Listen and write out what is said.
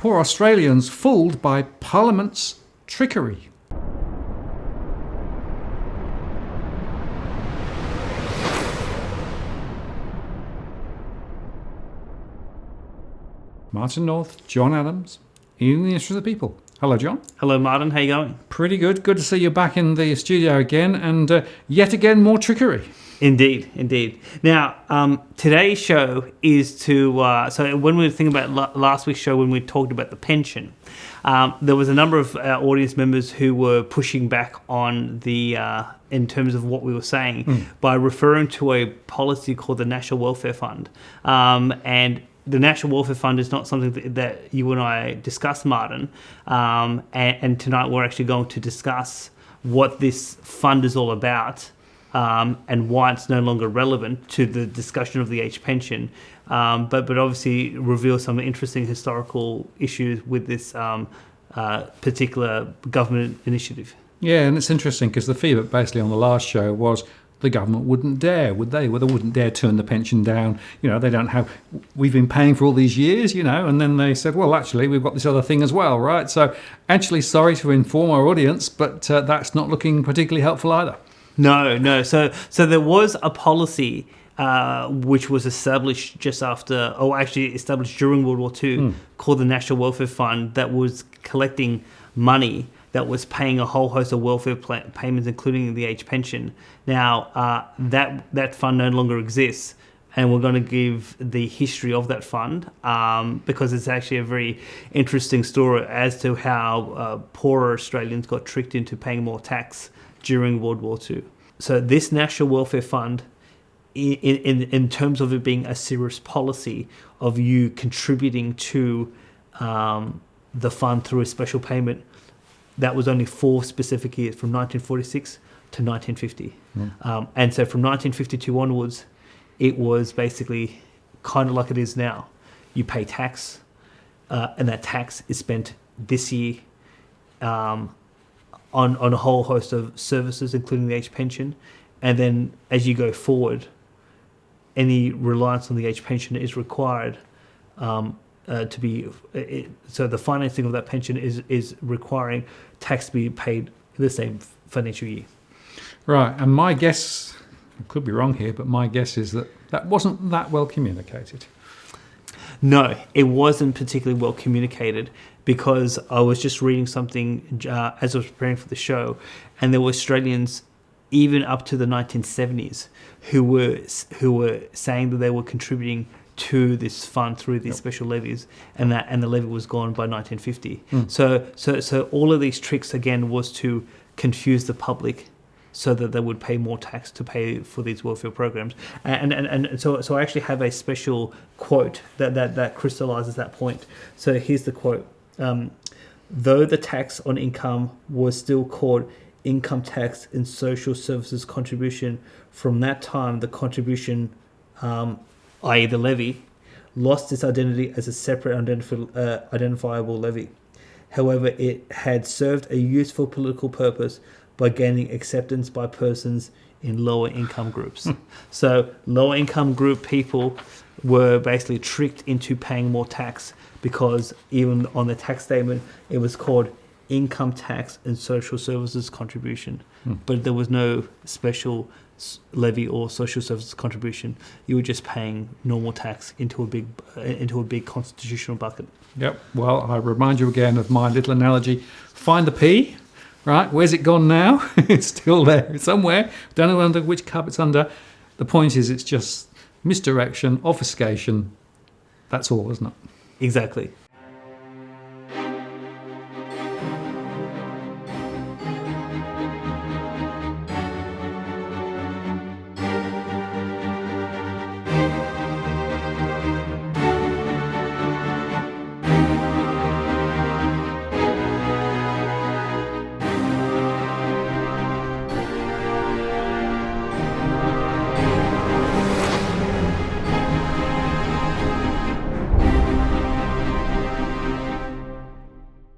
Poor Australians fooled by Parliament's trickery. Martin North, John Adams, in the interest of the people. Hello, John. Hello, Martin. How you going? Pretty good. Good to see you back in the studio again, and yet again more trickery. Indeed. Now, today's show is to... so when we were thinking about last week's show, when we talked about the pension, there was a number of audience members who were pushing back on the... in terms of what we were saying, by referring to a policy called the National Welfare Fund. And the National Welfare Fund is not something that you and I discussed, Martin. And tonight we're actually going to discuss what this fund is all about, and why it's no longer relevant to the discussion of the age pension. But obviously reveal some interesting historical issues with this particular government initiative. Yeah, and it's interesting because the feedback basically on the last show was the government wouldn't dare, would they? Well, they wouldn't dare turn the pension down. They don't have... We've been paying for all these years, and then they said, well, actually, we've got this other thing as well, right? So actually, sorry to inform our audience, but that's not looking particularly helpful either. No. So there was a policy which was established established during World War II, called the National Welfare Fund, that was collecting money that was paying a whole host of welfare payments, including the age pension. Now, that fund no longer exists, and we're going to give the history of that fund, because it's actually a very interesting story as to how poorer Australians got tricked into paying more tax during World War II. So this National Welfare Fund, in terms of it being a serious policy of you contributing to the fund through a special payment, that was only 4 specific years, from 1946 to 1950. And so from 1952 onwards, it was basically kind of like it is now. You pay tax, and that tax is spent this year on a whole host of services, including the age pension. And then as you go forward, any reliance on the age pension is required to be... So the financing of that pension is requiring tax to be paid in the same financial year. Right, and my guess, I could be wrong here, but my guess is that wasn't that well communicated. No, it wasn't particularly well communicated, because I was just reading something as I was preparing for the show, and there were Australians even up to the 1970s who were saying that they were contributing to this fund through these special levies, and the levy was gone by 1950. So all of these tricks again was to confuse the public, so that they would pay more tax to pay for these welfare programs. And so I actually have a special quote that crystallizes that point. So here's the quote. Though the tax on income was still called income tax and social services contribution, from that time the contribution, i.e. the levy, lost its identity as a separate identifiable levy. However, it had served a useful political purpose by gaining acceptance by persons in lower income groups. So lower income group people were basically tricked into paying more tax, because even on the tax statement it was called income tax and social services contribution, but there was no special levy or social services contribution. You were just paying normal tax into a big constitutional bucket. Yep. Well, I remind you again of my little analogy. Find the P, right? Where's it gone now? It's still there somewhere. Don't know under which cup it's under. The point is, it's just misdirection, obfuscation. That's all, isn't it? Exactly.